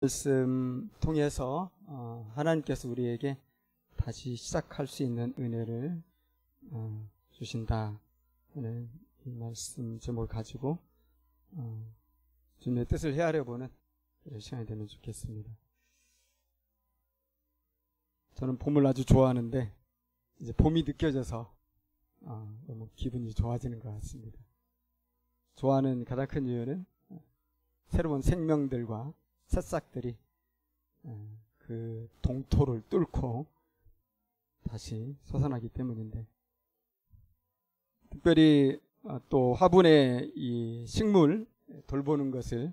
말씀 통해서 하나님께서 우리에게 다시 시작할 수 있는 은혜를 주신다 하는 이 말씀 제목을 가지고 주님의 뜻을 헤아려 보는 시간이 되면 좋겠습니다. 저는 봄을 아주 좋아하는데 이제 봄이 느껴져서 너무 기분이 좋아지는 것 같습니다. 좋아하는 가장 큰 이유는 새로운 생명들과 새싹들이 그 동토를 뚫고 다시 솟아나기 때문인데, 특별히 또 화분의 이 식물 돌보는 것을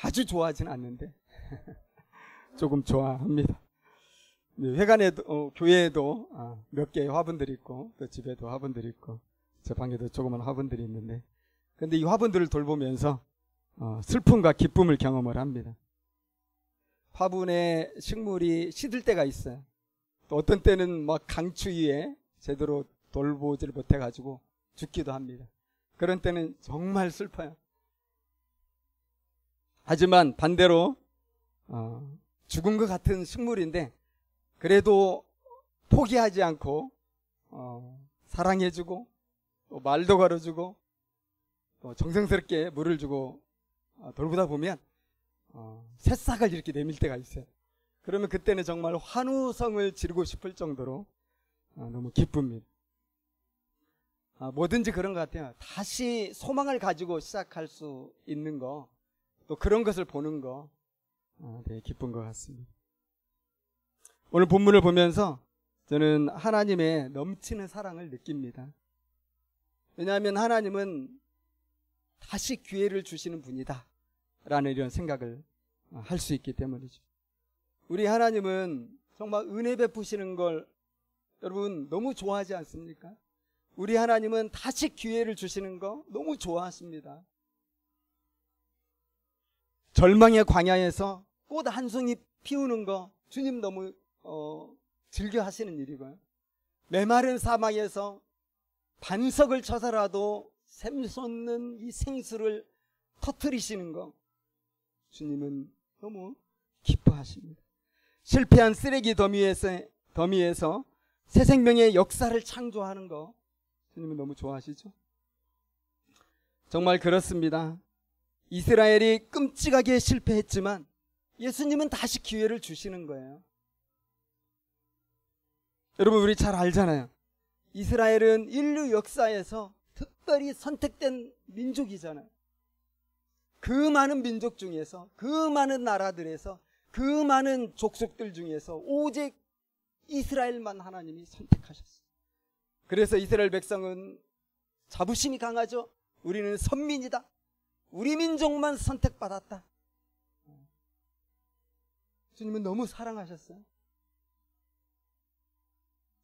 아주 좋아하지는 않는데 조금 좋아합니다. 회관에도 교회에도 몇 개의 화분들이 있고 또 집에도 화분들이 있고 제 방에도 조그만 화분들이 있는데, 근데 이 화분들을 돌보면서 슬픔과 기쁨을 경험을 합니다. 화분에 식물이 시들 때가 있어요. 또 어떤 때는 막 강추위에 제대로 돌보지를 못해가지고 죽기도 합니다. 그런 때는 정말 슬퍼요. 하지만 반대로 죽은 것 같은 식물인데 그래도 포기하지 않고 사랑해주고 또 말도 걸어주고 또 정성스럽게 물을 주고 돌보다 보면 새싹을 이렇게 내밀 때가 있어요. 그러면 그때는 정말 환호성을 지르고 싶을 정도로 너무 기쁩니다. 뭐든지 그런 것 같아요. 다시 소망을 가지고 시작할 수 있는 거, 또 그런 것을 보는 거 되게 기쁜 것 같습니다. 오늘 본문을 보면서 저는 하나님의 넘치는 사랑을 느낍니다. 왜냐하면 하나님은 다시 기회를 주시는 분이다 라는 이런 생각을 할 수 있기 때문이죠. 우리 하나님은 정말 은혜 베푸시는 걸 여러분 너무 좋아하지 않습니까? 우리 하나님은 다시 기회를 주시는 거 너무 좋아하십니다. 절망의 광야에서 꽃 한 송이 피우는 거 주님 너무 즐겨 하시는 일이고요. 메마른 사막에서 반석을 쳐서라도 샘솟는 이 생수를 터뜨리시는 거 주님은 너무 기뻐하십니다. 실패한 쓰레기 더미에서 새 생명의 역사를 창조하는 거 주님은 너무 좋아하시죠? 정말 그렇습니다. 이스라엘이 끔찍하게 실패했지만 예수님은 다시 기회를 주시는 거예요. 여러분 우리 잘 알잖아요. 이스라엘은 인류 역사에서 특별히 선택된 민족이잖아요. 그 많은 민족 중에서, 그 많은 나라들에서, 그 많은 족속들 중에서 오직 이스라엘만 하나님이 선택하셨어요. 그래서 이스라엘 백성은 자부심이 강하죠. 우리는 선민이다. 우리 민족만 선택받았다. 주님은 너무 사랑하셨어요.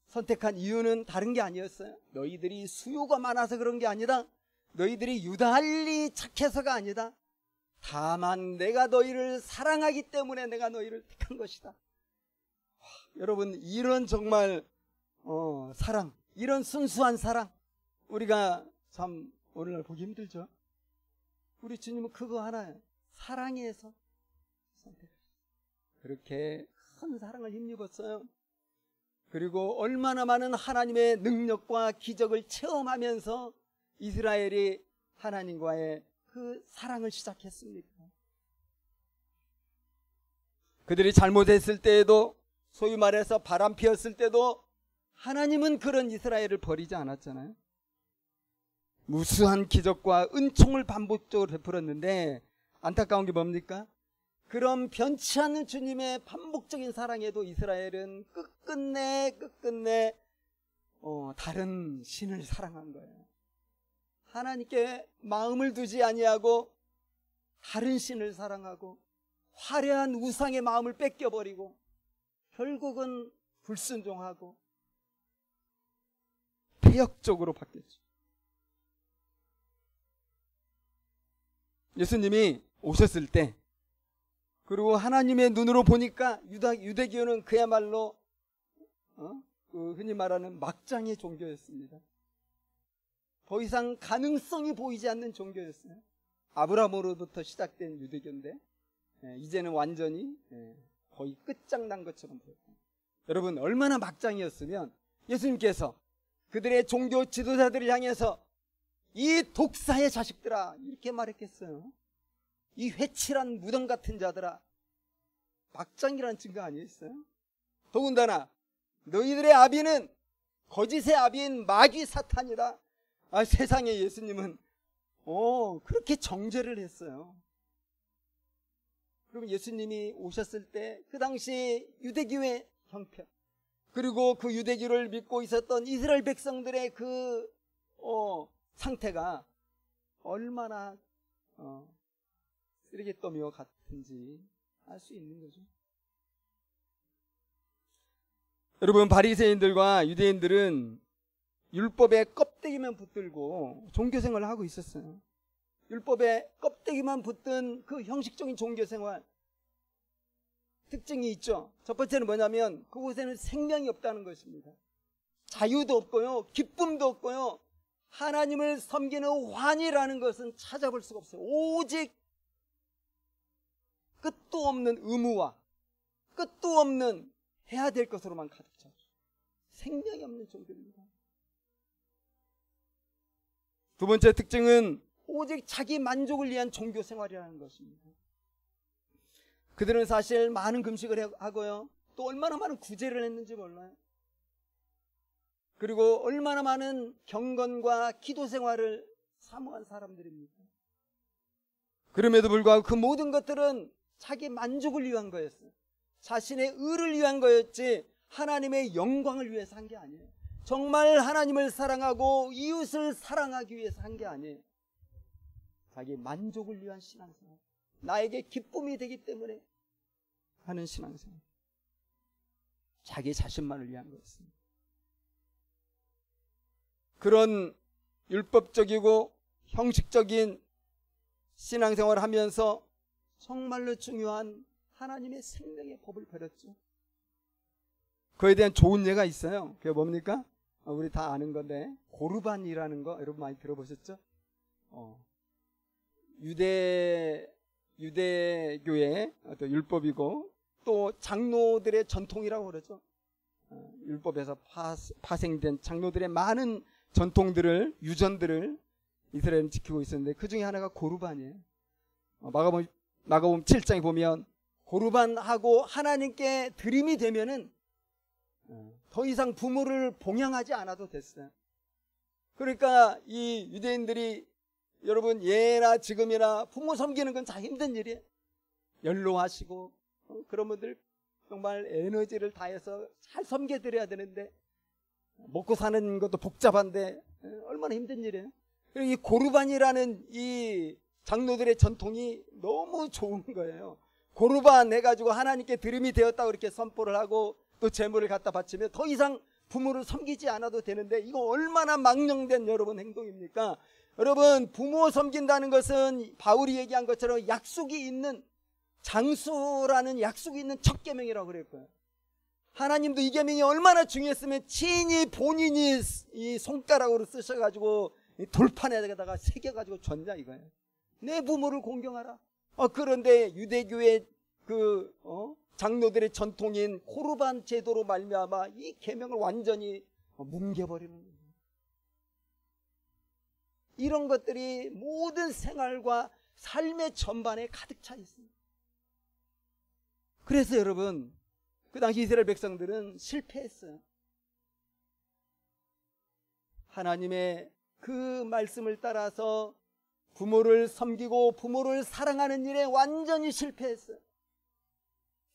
선택한 이유는 다른 게 아니었어요. 너희들이 수요가 많아서 그런 게 아니다. 너희들이 유달리 착해서가 아니다. 다만 내가 너희를 사랑하기 때문에 내가 너희를 택한 것이다. 여러분 이런 정말 사랑, 이런 순수한 사랑 우리가 참 오늘날 보기 힘들죠. 우리 주님은 그거 하나예요. 사랑해서 선택하셨어요. 그렇게 큰 사랑을 힘입었어요. 그리고 얼마나 많은 하나님의 능력과 기적을 체험하면서 이스라엘이 하나님과의 그 사랑을 시작했습니까? 그들이 잘못했을 때에도, 소위 말해서 바람 피웠을 때도 하나님은 그런 이스라엘을 버리지 않았잖아요. 무수한 기적과 은총을 반복적으로 베풀었는데 안타까운 게 뭡니까? 그런 변치 않는 주님의 반복적인 사랑에도 이스라엘은 끝끝내 다른 신을 사랑한 거예요. 하나님께 마음을 두지 아니하고 다른 신을 사랑하고 화려한 우상의 마음을 뺏겨버리고 결국은 불순종하고 폐역적으로 바뀌었죠. 예수님이 오셨을 때, 그리고 하나님의 눈으로 보니까 유대교는 그야말로 흔히 말하는 막장의 종교였습니다. 더 이상 가능성이 보이지 않는 종교였어요. 아브라함으로부터 시작된 유대교인데 이제는 완전히 거의 끝장난 것처럼 보였다. 여러분, 얼마나 막장이었으면 예수님께서 그들의 종교 지도자들을 향해서 이 독사의 자식들아 이렇게 말했겠어요. 이 회칠한 무덤 같은 자들아. 막장이라는 증거 아니었어요? 더군다나 너희들의 아비는 거짓의 아비인 마귀 사탄이다. 세상에 예수님은 그렇게 정죄를 했어요. 그럼 예수님이 오셨을 때 그 당시 유대교의 형편, 그리고 그 유대교를 믿고 있었던 이스라엘 백성들의 그 상태가 얼마나 쓰레기더미와 같은지 알 수 있는 거죠. 여러분, 바리새인들과 유대인들은 율법에 껍데기만 붙들고 종교생활을 하고 있었어요. 율법에 껍데기만 붙든 그 형식적인 종교생활 특징이 있죠. 첫 번째는 뭐냐면 그곳에는 생명이 없다는 것입니다. 자유도 없고요, 기쁨도 없고요, 하나님을 섬기는 환희라는 것은 찾아볼 수가 없어요. 오직 끝도 없는 의무와 끝도 없는 해야 될 것으로만 가득 차죠. 생명이 없는 종교입니다. 두 번째 특징은 오직 자기 만족을 위한 종교 생활이라는 것입니다. 그들은 사실 많은 금식을 하고요, 또 얼마나 많은 구제를 했는지 몰라요. 그리고 얼마나 많은 경건과 기도 생활을 사모한 사람들입니다. 그럼에도 불구하고 그 모든 것들은 자기 만족을 위한 거였어요. 자신의 의를 위한 거였지 하나님의 영광을 위해서 한 게 아니에요. 정말 하나님을 사랑하고 이웃을 사랑하기 위해서 한 게 아니에요. 자기 만족을 위한 신앙생활, 나에게 기쁨이 되기 때문에 하는 신앙생활, 자기 자신만을 위한 거였습니다. 그런 율법적이고 형식적인 신앙생활을 하면서 정말로 중요한 하나님의 생명의 법을 버렸죠. 그에 대한 좋은 예가 있어요. 그게 뭡니까? 우리 다 아는 건데, 고르반이라는 거 여러분 많이 들어보셨죠? 유대교의 어떤 율법이고 또 장로들의 전통이라고 그러죠. 율법에서 파생된 장로들의 많은 전통들을, 유전들을 이스라엘은 지키고 있었는데 그 중에 하나가 고르반이에요. 마가복음 7장에 보면 고르반하고 하나님께 드림이 되면은 더 이상 부모를 봉양하지 않아도 됐어요. 그러니까 이 유대인들이, 여러분, 예나 지금이나 부모 섬기는 건 다 힘든 일이에요. 연로하시고 그런 분들 정말 에너지를 다해서 잘 섬겨드려야 되는데 먹고 사는 것도 복잡한데 얼마나 힘든 일이에요. 그리고 이 고르반이라는 이 장로들의 전통이 너무 좋은 거예요. 고르반 해가지고 하나님께 드림이 되었다고 이렇게 선포를 하고 또 제물을 갖다 바치면 더 이상 부모를 섬기지 않아도 되는데, 이거 얼마나 망령된 여러분 행동입니까? 여러분, 부모 섬긴다는 것은 바울이 얘기한 것처럼 약속이 있는, 장수라는 약속이 있는 첫 계명이라고 그랬고요. 하나님도 이 계명이 얼마나 중요했으면 친히 본인이 이 손가락으로 쓰셔가지고 돌판에다가 새겨가지고 줬냐 이거예요. 내 부모를 공경하라. 그런데 유대교의 장로들의 전통인 고르반 제도로 말미암아 이 계명을 완전히 뭉개버리는 거예요. 이런 것들이 모든 생활과 삶의 전반에 가득 차 있습니다. 그래서 여러분, 그 당시 이스라엘 백성들은 실패했어요. 하나님의 그 말씀을 따라서 부모를 섬기고 부모를 사랑하는 일에 완전히 실패했어요.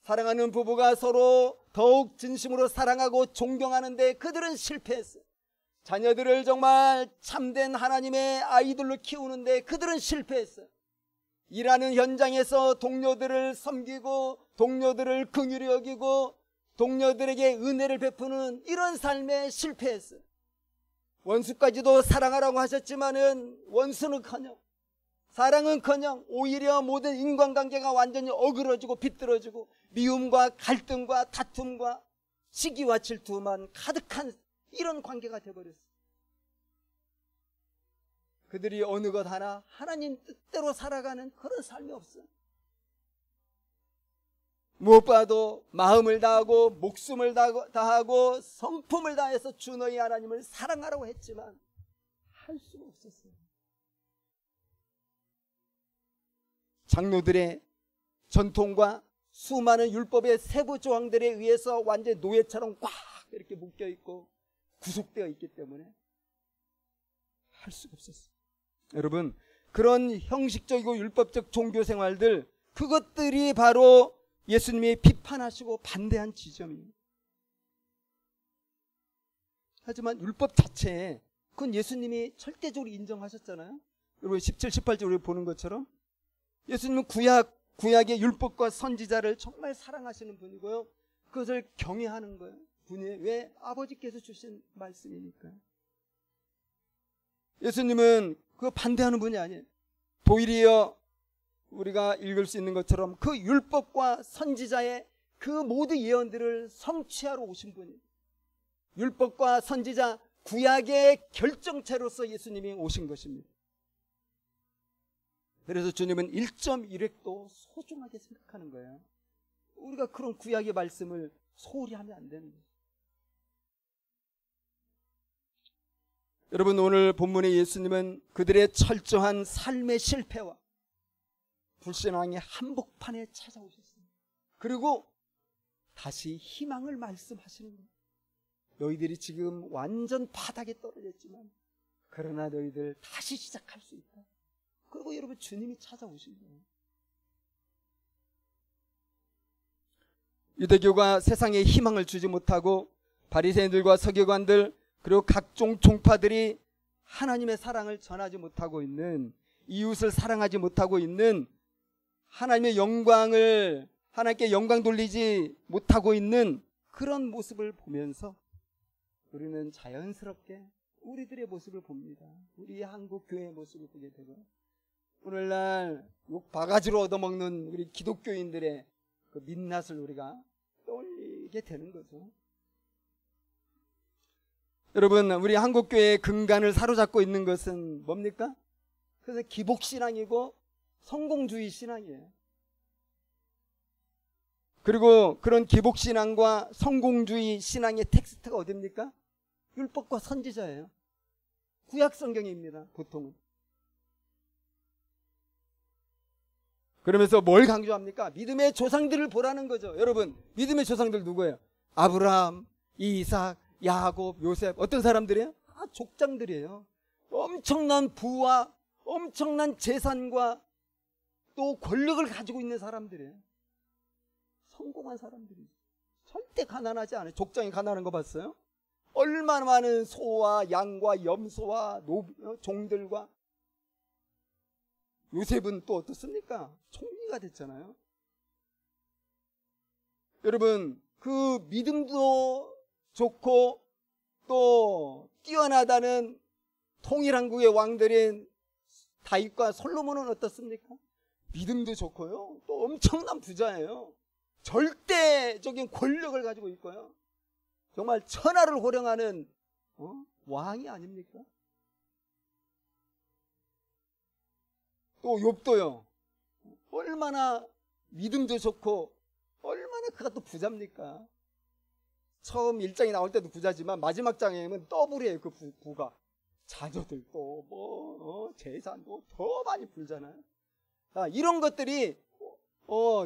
사랑하는 부부가 서로 더욱 진심으로 사랑하고 존경하는데 그들은 실패했어요. 자녀들을 정말 참된 하나님의 아이들로 키우는데 그들은 실패했어요. 일하는 현장에서 동료들을 섬기고 동료들을 긍휼히 여기고 동료들에게 은혜를 베푸는 이런 삶에 실패했어요. 원수까지도 사랑하라고 하셨지만은 원수는커녕, 사랑은커녕 오히려 모든 인간관계가 완전히 어그러지고 비뚤어지고 미움과 갈등과 다툼과 시기와 질투만 가득한 이런 관계가 되어버렸어요. 그들이 어느 것 하나 하나님 뜻대로 살아가는 그런 삶이 없어요. 무엇보다도 마음을 다하고 목숨을 다하고 성품을 다해서 주 너희 하나님을 사랑하라고 했지만 할 수가 없었어요. 장로들의 전통과 수많은 율법의 세부 조항들에 의해서 완전히 노예처럼 꽉 이렇게 묶여있고 구속되어 있기 때문에 할 수가 없었어요. 여러분, 그런 형식적이고 율법적 종교 생활들, 그것들이 바로 예수님이 비판하시고 반대한 지점입니다. 하지만 율법 자체에 그건 예수님이 절대적으로 인정하셨잖아요. 여러분 17, 18절 우리 보는 것처럼 예수님은 구약의 율법과 선지자를 정말 사랑하시는 분이고요. 그것을 경외하는 거예요. 분이 왜? 아버지께서 주신 말씀이니까요. 예수님은 그거 반대하는 분이 아니에요. 도리어 우리가 읽을 수 있는 것처럼 그 율법과 선지자의 그 모든 예언들을 성취하러 오신 분이에요. 율법과 선지자 구약의 결정체로서 예수님이 오신 것입니다. 그래서 주님은 1.1획도 소중하게 생각하는 거예요. 우리가 그런 구약의 말씀을 소홀히 하면 안 되는 거예요. 여러분, 오늘 본문의 예수님은 그들의 철저한 삶의 실패와 불신앙의 한복판에 찾아오셨어요. 그리고 다시 희망을 말씀하시는 거예요. 너희들이 지금 완전 바닥에 떨어졌지만 그러나 너희들 다시 시작할 수 있다. 그리고 여러분, 주님이 찾아오신 거예요. 유대교가 세상에 희망을 주지 못하고 바리새인들과 서기관들 그리고 각종 종파들이 하나님의 사랑을 전하지 못하고 있는, 이웃을 사랑하지 못하고 있는, 하나님의 영광을 하나님께 영광 돌리지 못하고 있는 그런 모습을 보면서 우리는 자연스럽게 우리들의 모습을 봅니다. 우리 한국 교회의 모습을 보게 되고, 오늘날 욕 바가지로 얻어먹는 우리 기독교인들의 그 민낯을 우리가 떠올리게 되는 거죠. 여러분, 우리 한국교회의 근간을 사로잡고 있는 것은 뭡니까? 그래서 기복신앙이고 성공주의 신앙이에요. 그리고 그런 기복신앙과 성공주의 신앙의 텍스트가 어딥니까? 율법과 선지자예요. 구약성경입니다, 보통은. 그러면서 뭘 강조합니까? 믿음의 조상들을 보라는 거죠. 여러분, 믿음의 조상들 누구예요? 아브라함, 이삭, 야곱, 요셉. 어떤 사람들이에요? 족장들이에요. 엄청난 부와 엄청난 재산과 또 권력을 가지고 있는 사람들이에요. 성공한 사람들이에요. 절대 가난하지 않아요. 족장이 가난한 거 봤어요? 얼마나 많은 소와 양과 염소와 종들과. 요셉은 또 어떻습니까? 총리가 됐잖아요. 여러분, 그 믿음도 좋고 또 뛰어나다는 통일한국의 왕들인 다윗과 솔로몬은 어떻습니까? 믿음도 좋고요. 또 엄청난 부자예요. 절대적인 권력을 가지고 있고요. 정말 천하를 호령하는 왕이 아닙니까? 또 욥도요. 얼마나 믿음도 좋고 얼마나 그가 또 부자입니까? 처음 1장이 나올 때도 부자지만 마지막 장에는 더블이에요. 그 부가. 자녀들도 재산도 더 많이 불잖아요. 이런 것들이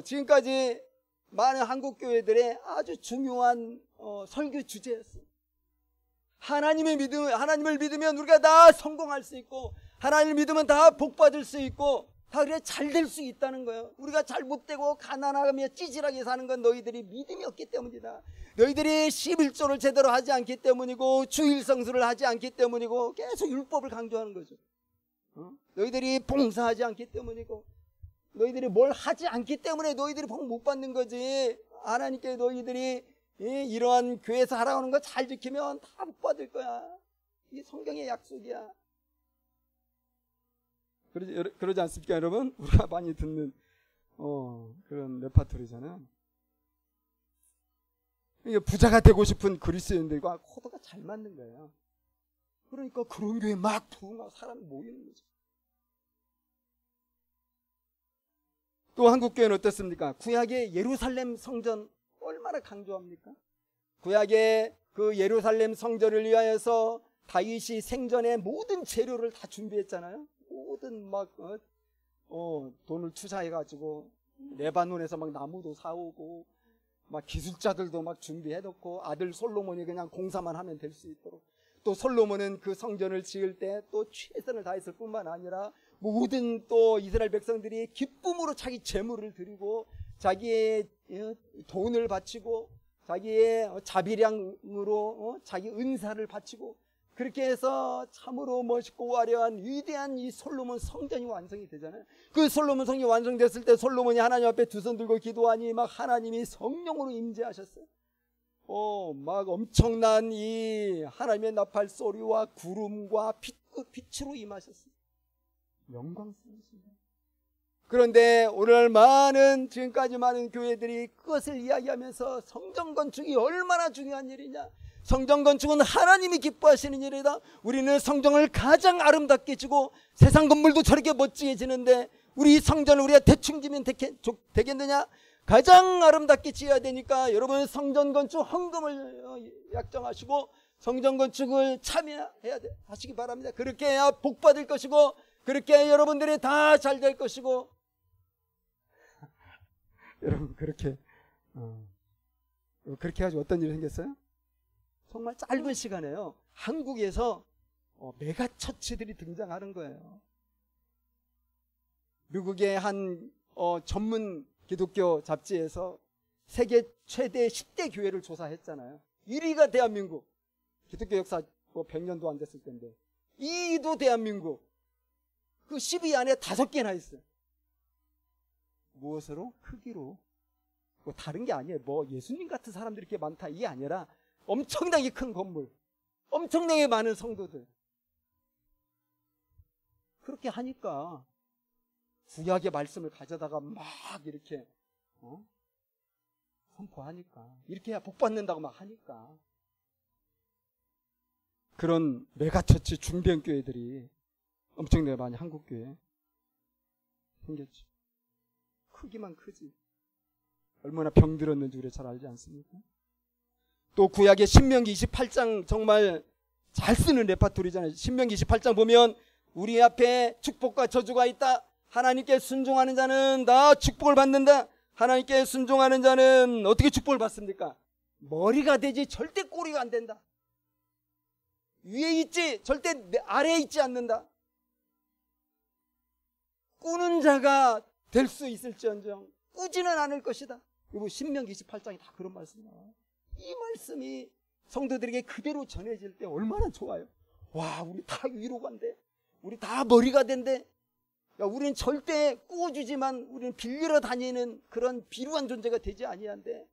지금까지 많은 한국 교회들의 아주 중요한 설교 주제였어요. 하나님을 믿으면 우리가 다 성공할 수 있고, 하나님을 믿으면 다 복받을 수 있고, 다 그래 잘 될 수 있다는 거예요. 우리가 잘못되고 가난하며 찌질하게 사는 건 너희들이 믿음이 없기 때문이다. 너희들이 11조를 제대로 하지 않기 때문이고 주일성수를 하지 않기 때문이고 계속 율법을 강조하는 거죠. 너희들이 봉사하지 않기 때문이고 너희들이 뭘 하지 않기 때문에 너희들이 복 못 받는 거지. 하나님께 너희들이 이러한 교회에서 하라는 거 잘 지키면 다 복 받을 거야. 이게 성경의 약속이야. 그러지 않습니까, 여러분? 우리가 많이 듣는 그런 레파토리잖아요. 이게 부자가 되고 싶은 그리스도인들과 코드가 잘 맞는 거예요. 그러니까 그런 교회 막 부흥하고 사람이 모이는 거죠. 또 한국교회는 어떻습니까? 구약의 예루살렘 성전 얼마나 강조합니까? 구약의 그 예루살렘 성전을 위하여서 다윗이 생전에 모든 재료를 다 준비했잖아요. 모든 막 돈을 투자해가지고 레바논에서 막 나무도 사오고 막 기술자들도 막 준비해놓고 아들 솔로몬이 그냥 공사만 하면 될 수 있도록, 또 솔로몬은 그 성전을 지을 때 또 최선을 다했을 뿐만 아니라 모든 또 이스라엘 백성들이 기쁨으로 자기 재물을 드리고 자기의 돈을 바치고 자기의 자비량으로 자기 은사를 바치고 그렇게 해서 참으로 멋있고 화려한 위대한 이 솔로몬 성전이 완성이 되잖아요. 그 솔로몬 성이 완성됐을 때 솔로몬이 하나님 앞에 두 손 들고 기도하니 막 하나님이 성령으로 임재하셨어요. 막 엄청난 이 하나님의 나팔 소리와 구름과 빛으로 임하셨어요. 영광스러우십니다. 그런데 오늘 지금까지 많은 교회들이 그것을 이야기하면서 성전 건축이 얼마나 중요한 일이냐, 성전 건축은 하나님이 기뻐하시는 일이다, 우리는 성전을 가장 아름답게 지고 세상 건물도 저렇게 멋지게 지는데 우리 성전을 우리가 대충 지면 되겠느냐, 가장 아름답게 지어야 되니까 여러분 성전 건축 헌금을 약정하시고 성전 건축을 참여해야 하시기 바랍니다. 그렇게 해야 복 받을 것이고 그렇게 해야 여러분들이 다 잘 될 것이고. 여러분 그렇게 해가지고 어떤 일이 생겼어요? 정말 짧은 시간에요, 한국에서 메가처치들이 등장하는 거예요. 미국의 한 전문 기독교 잡지에서 세계 최대 10대 교회를 조사했잖아요. 1위가 대한민국, 기독교 역사 100년도 안 됐을 텐데 2위도 대한민국, 그 10위 안에 5개나 있어요. 무엇으로? 크기로. 다른 게 아니에요. 예수님 같은 사람들이 이렇게 많다 이게 아니라 엄청나게 큰 건물, 엄청나게 많은 성도들. 그렇게 하니까 구약의 말씀을 가져다가 막 이렇게 선포하니까, 이렇게 해야 복 받는다고 막 하니까 그런 메가처치 중대형 교회들이 엄청나게 많이 한국교회에 생겼죠. 크기만 크지 얼마나 병들었는지 우리가 잘 알지 않습니까? 또 구약의 신명기 28장 정말 잘 쓰는 레파토리잖아요. 신명기 28장 보면 우리 앞에 축복과 저주가 있다. 하나님께 순종하는 자는 다 축복을 받는다. 하나님께 순종하는 자는 어떻게 축복을 받습니까? 머리가 되지 절대 꼬리가 안 된다. 위에 있지 절대 아래에 있지 않는다. 꾸는 자가 될 수 있을지언정 꾸지는 않을 것이다. 여러분 신명기 28장이 다 그런 말씀이에요. 이 말씀이 성도들에게 그대로 전해질 때 얼마나 좋아요. 와, 우리 다 위로 간대, 우리 다 머리가 된대. 야, 우리는 절대 꾸어주지만 우리는 빌리러 다니는 그런 비루한 존재가 되지 아니한데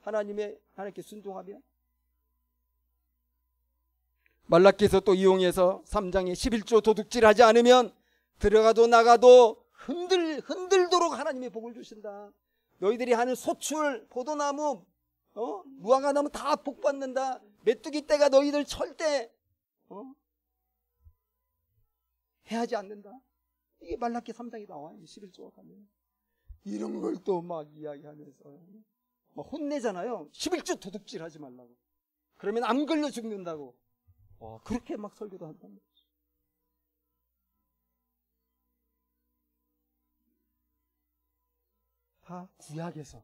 하나님께 순종하며. 말라기에서 또 이용해서 3장에 11조 도둑질하지 않으면 들어가도 나가도 흔들도록 하나님의 복을 주신다. 너희들이 하는 소출, 포도나무, 무화과나무 다 복 받는다. 메뚜기 떼가 너희들 절대 해하지 않는다. 이게 말라기 3장이 나와요. 11조가 가면 이런 걸 또 막 이야기하면서 막 혼내잖아요. 11조 도둑질 하지 말라고. 그러면 암 걸려 죽는다고. 그렇게 막 설교도 한다는 거죠. 다 구약에서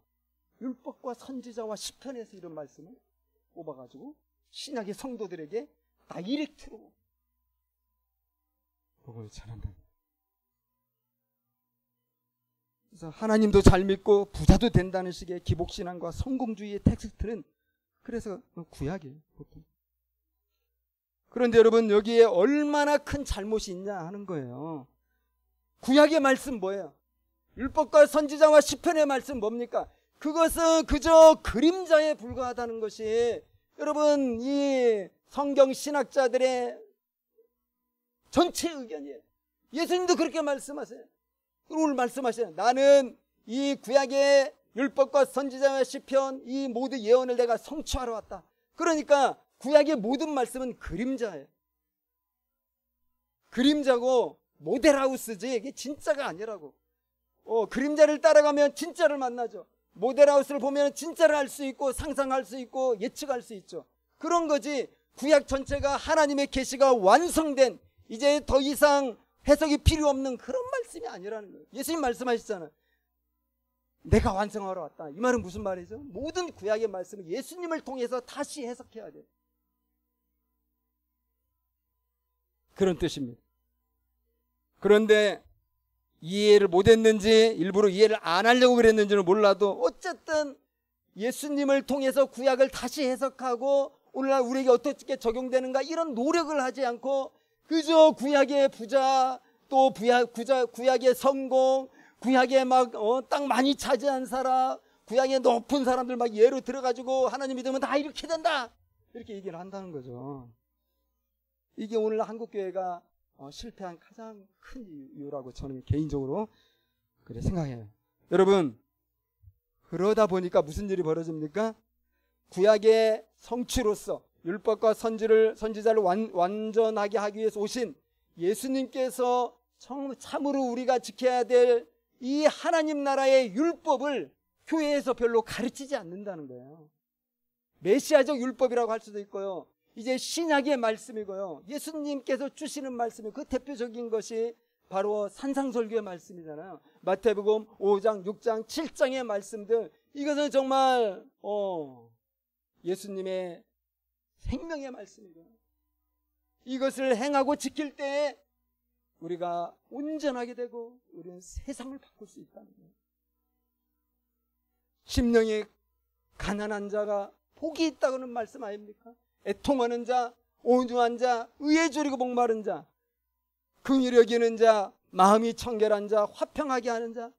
율법과 선지자와 시편에서 이런 말씀을 뽑아가지고 신약의 성도들에게 다이렉트로 복을 전한다. 그래서 하나님도 잘 믿고 부자도 된다는 식의 기복신앙과 성공주의의 텍스트는 그래서 구약이에요, 보통. 그런데 여러분 여기에 얼마나 큰 잘못이 있냐 하는 거예요. 구약의 말씀 뭐예요? 율법과 선지자와 시편의 말씀 뭡니까? 그것은 그저 그림자에 불과하다는 것이 여러분 이 성경 신학자들의 전체 의견이에요. 예수님도 그렇게 말씀하세요. 오늘 말씀하세요. 나는 이 구약의 율법과 선지자와 시편 이 모든 예언을 내가 성취하러 왔다. 그러니까 구약의 모든 말씀은 그림자예요. 그림자고 모델하우스지 이게 진짜가 아니라고. 그림자를 따라가면 진짜를 만나죠. 모델하우스를 보면 진짜를 알 수 있고 상상할 수 있고 예측할 수 있죠. 그런 거지. 구약 전체가 하나님의 계시가 완성된, 이제 더 이상 해석이 필요 없는 그런 말씀이 아니라는 거예요. 예수님 말씀하셨잖아요. 내가 완성하러 왔다. 이 말은 무슨 말이죠? 모든 구약의 말씀은 예수님을 통해서 다시 해석해야 돼요. 그런 뜻입니다. 그런데 이해를 못했는지, 일부러 이해를 안 하려고 그랬는지는 몰라도 어쨌든 예수님을 통해서 구약을 다시 해석하고 오늘날 우리에게 어떻게 적용되는가 이런 노력을 하지 않고 그저 구약의 부자, 또 구약의 성공, 구약에 막 땅 많이 차지한 사람, 구약의 높은 사람들 막 예로 들어가지고 하나님 믿으면 다 이렇게 된다, 이렇게 얘기를 한다는 거죠. 이게 오늘 한국교회가 실패한 가장 큰 이유라고 저는 개인적으로 그래 생각해요. 여러분, 그러다 보니까 무슨 일이 벌어집니까? 구약의 성취로서 율법과 선지자를 완전하게 하기 위해서 오신 예수님께서 참으로 우리가 지켜야 될 이 하나님 나라의 율법을 교회에서 별로 가르치지 않는다는 거예요. 메시아적 율법이라고 할 수도 있고요, 이제 신약의 말씀이고요, 예수님께서 주시는 말씀이 그 대표적인 것이 바로 산상설교의 말씀이잖아요. 마태복음 5장, 6장, 7장의 말씀들, 이것은 정말 예수님의 생명의 말씀이고요. 이것을 행하고 지킬 때에 우리가 온전하게 되고 우리는 세상을 바꿀 수 있다는 거예요. 심령이 가난한 자가 복이 있다고는 말씀 아닙니까? 애통하는 자, 온유한 자, 의에 졸이고 목마른 자, 긍휼히 여기는 자, 마음이 청결한 자, 화평하게 하는 자,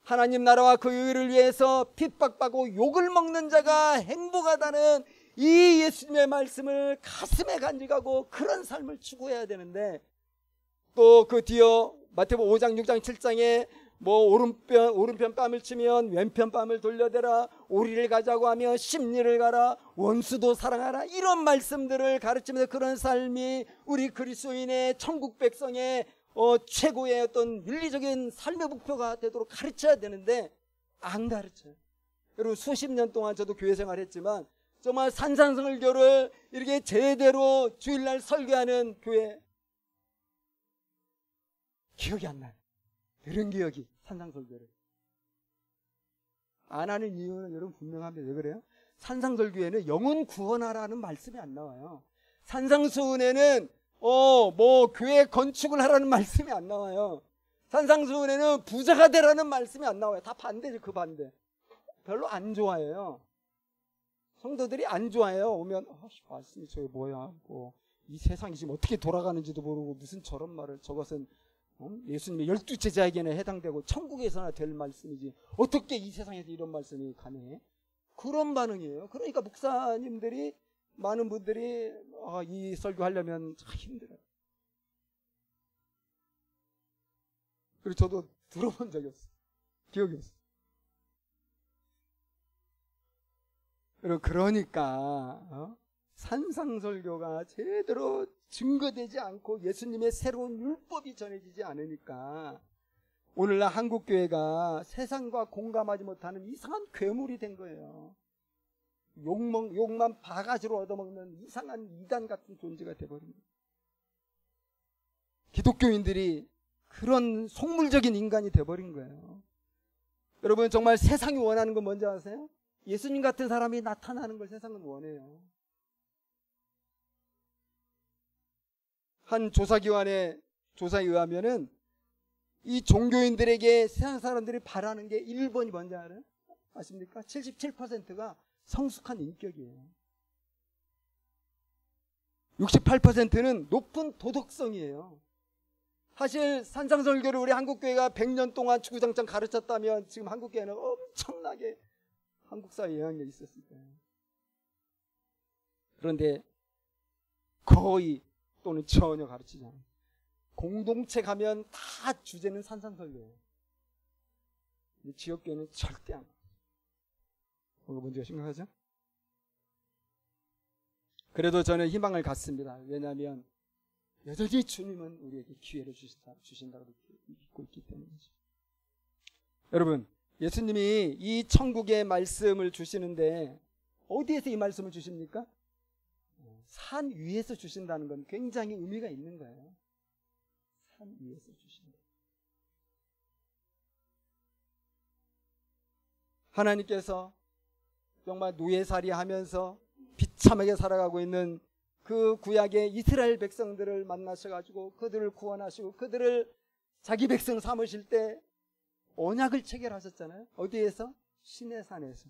하나님 나라와 그 의를 위해서 핍박받고 욕을 먹는 자가 행복하다는 이 예수님의 말씀을 가슴에 간직하고 그런 삶을 추구해야 되는데, 또 그 뒤어 마태복음 5장, 6장, 7장에 뭐 오른편 뺨을 치면 왼편 뺨을 돌려대라, 오리를 가자고 하면 십리를 가라, 원수도 사랑하라, 이런 말씀들을 가르치면서 그런 삶이 우리 그리스도인의 천국 백성의 최고의 어떤 윤리적인 삶의 목표가 되도록 가르쳐야 되는데 안 가르쳐요. 여러분, 수십 년 동안 저도 교회 생활했지만 정말 산상설교를 이렇게 제대로 주일날 설교하는 교회 기억이 안 나요. 들은 기억이, 산상설교를 안 하는 이유는 여러분 분명합니다. 왜 그래요? 산상설교에는 영혼 구원하라는 말씀이 안 나와요. 산상수훈에는 뭐 교회 건축을 하라는 말씀이 안 나와요. 산상수훈에는 부자가 되라는 말씀이 안 나와요. 다 반대죠. 그 반대. 별로 안 좋아해요. 성도들이 안 좋아해요. 오면 말씀이 저게 뭐야, 이 세상이 지금 어떻게 돌아가는지도 모르고 무슨 저런 말을, 저것은 예수님의 12제자에게는 해당되고 천국에서나 될 말씀이지 어떻게 이 세상에서 이런 말씀이 가능해? 그런 반응이에요. 그러니까 목사님들이, 많은 분들이 이 설교하려면 참 힘들어요. 그리고 저도 들어본 적이 없어요. 기억이 없어요. 그러니까 산상설교가 제대로 증거되지 않고 예수님의 새로운 율법이 전해지지 않으니까 오늘날 한국교회가 세상과 공감하지 못하는 이상한 괴물이 된 거예요. 욕만 바가지로 얻어먹는 이상한 이단 같은 존재가 돼버립니다. 기독교인들이 그런 속물적인 인간이 돼버린 거예요. 여러분, 정말 세상이 원하는 건 뭔지 아세요? 예수님 같은 사람이 나타나는 걸 세상은 원해요. 한 조사기관의 조사에 의하면은 이 종교인들에게 세상 사람들이 바라는 게 1번이 뭔지 알아요? 아십니까? 77%가 성숙한 인격이에요. 68%는 높은 도덕성이에요. 사실 산상설교를 우리 한국교회가 100년 동안 주구장창 가르쳤다면 지금 한국교회는 엄청나게 한국사회에 영향력이 있었을 거예요. 그런데 거의 또는 전혀 가르치지 않아요. 공동체 가면 다 주제는 산상설교예요. 지역교회는 절대 안 해요. 뭔가 문제가 심각하죠? 그래도 저는 희망을 갖습니다. 왜냐하면 여전히 주님은 우리에게 기회를 주신다고 믿고 있기 때문이죠. 여러분, 예수님이 이 천국의 말씀을 주시는데 어디에서 이 말씀을 주십니까? 산 위에서 주신다는 건 굉장히 의미가 있는 거예요. 산 위에서 주신다. 하나님께서 정말 노예살이 하면서 비참하게 살아가고 있는 그 구약의 이스라엘 백성들을 만나셔가지고 그들을 구원하시고 그들을 자기 백성 삼으실 때 언약을 체결하셨잖아요. 어디에서? 시내산에서.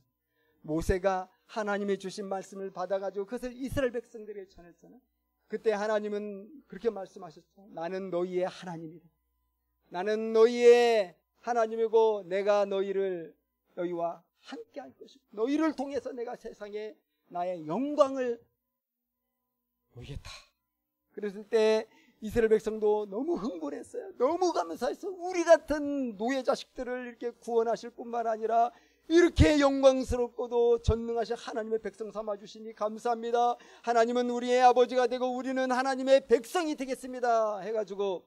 모세가 하나님이 주신 말씀을 받아가지고 그것을 이스라엘 백성들에게 전했잖아요. 그때 하나님은 그렇게 말씀하셨죠. 나는 너희의 하나님이다. 나는 너희의 하나님이고 내가 너희와 함께 할 것이고 너희를 통해서 내가 세상에 나의 영광을 보이겠다. 그랬을 때 이스라엘 백성도 너무 흥분했어요. 너무 감사했어요. 우리 같은 노예 자식들을 이렇게 구원하실 뿐만 아니라 이렇게 영광스럽고도 전능하신 하나님의 백성 삼아주시니 감사합니다. 하나님은 우리의 아버지가 되고 우리는 하나님의 백성이 되겠습니다. 해가지고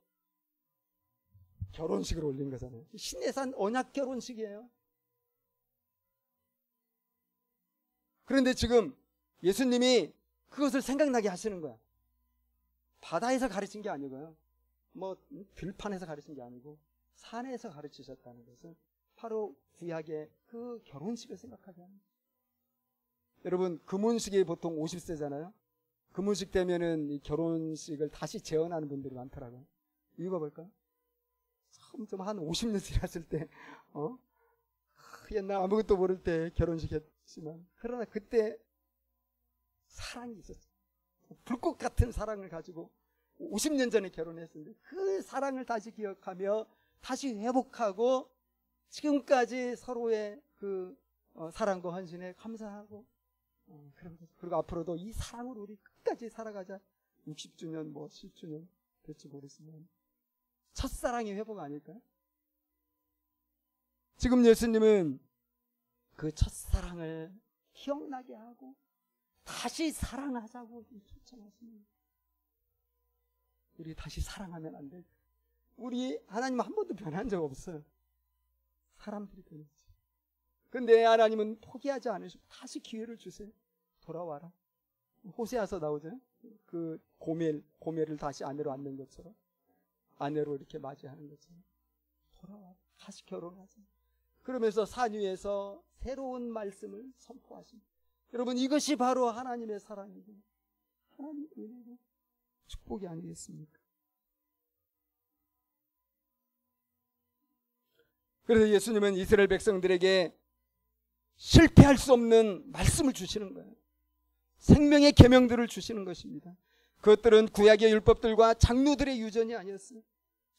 결혼식을 올린 거잖아요. 시내산 언약 결혼식이에요. 그런데 지금 예수님이 그것을 생각나게 하시는 거야. 바다에서 가르친 게 아니고요. 들판에서 가르친 게 아니고 산에서 가르치셨다는 것은 바로 구약의 그 결혼식을 생각하게 합니다. 여러분, 금혼식이 보통 50세잖아요. 금혼식 되면은 이 결혼식을 다시 재혼하는 분들이 많더라고요. 이유가 뭘까요? 좀 한 50년 지났을 때, 옛날 아무것도 모를 때 결혼식 했지만, 그러나 그때 사랑이 있었어요. 불꽃 같은 사랑을 가지고 50년 전에 결혼했는데 그 사랑을 다시 기억하며 다시 회복하고 지금까지 서로의 그 사랑과 헌신에 감사하고 그리고 앞으로도 이 사랑으로 우리 끝까지 살아가자. 60주년 10주년 될지 모르겠지만 첫사랑의 회복 아닐까요? 지금 예수님은 그 첫사랑을 기억나게 하고 다시 사랑하자고 초청하십니다. 우리 다시 사랑하면 안 돼. 우리 하나님 한 번도 변한 적 없어요. 사람들이 변했지. 근데 하나님은 포기하지 않으시고 다시 기회를 주세요. 돌아와라. 호세아서 나오죠. 그 고멜을 다시 아내로 앉는 것처럼, 아내로 이렇게 맞이하는 것처럼 돌아와라. 다시 결혼하자. 그러면서 산 위에서 새로운 말씀을 선포하십니다. 여러분, 이것이 바로 하나님의 사랑이고 하나님의 은혜고 축복이 아니겠습니까? 그래서 예수님은 이스라엘 백성들에게 실패할 수 없는 말씀을 주시는 거예요. 생명의 계명들을 주시는 것입니다. 그것들은 구약의 율법들과 장로들의 유전이 아니었어요.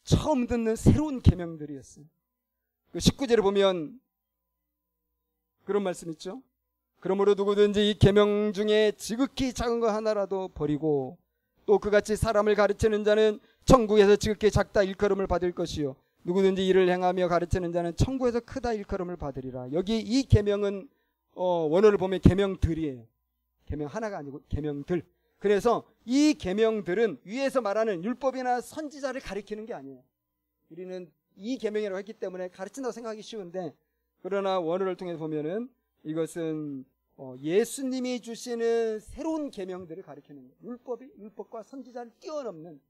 처음 듣는 새로운 계명들이었어요. 그 19절에 보면 그런 말씀 있죠. 그러므로 누구든지 이 계명 중에 지극히 작은 거 하나라도 버리고 또 그같이 사람을 가르치는 자는 천국에서 지극히 작다 일컬음을 받을 것이요 누구든지 이를 행하며 가르치는 자는 천국에서 크다 일컬음을 받으리라. 여기 이 계명은 원어를 보면 계명들이에요. 계명 하나가 아니고 계명들. 그래서 이 계명들은 위에서 말하는 율법이나 선지자를 가리키는 게 아니에요. 우리는 이 계명이라고 했기 때문에 가르친다고 생각하기 쉬운데, 그러나 원어를 통해서 보면은 이것은 예수님이 주시는 새로운 계명들을 가리키는 거예요. 율법과 선지자를 뛰어넘는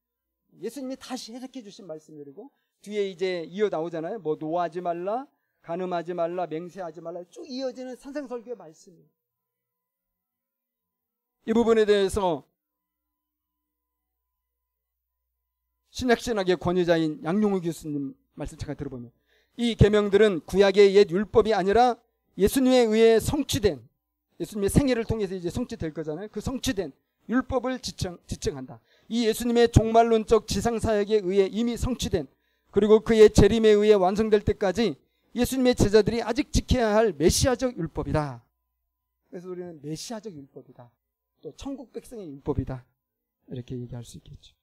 예수님이 다시 해석해 주신 말씀이고, 뒤에 이제 이어 나오잖아요. 노하지 말라, 간음하지 말라, 맹세하지 말라, 쭉 이어지는 산상설교의 말씀이에요. 이 부분에 대해서 신약신학의 권위자인 양용우 교수님 말씀 잠깐 들어보면, 이 계명들은 구약의 옛 율법이 아니라 예수님에 의해 성취된, 예수님의 생애를 통해서 이제 성취될 거잖아요. 그 성취된 율법을 지칭한다. 이 예수님의 종말론적 지상사역에 의해 이미 성취된, 그리고 그의 재림에 의해 완성될 때까지 예수님의 제자들이 아직 지켜야 할 메시아적 율법이다. 그래서 우리는 메시아적 율법이다, 또 천국 백성의 율법이다, 이렇게 얘기할 수 있겠죠.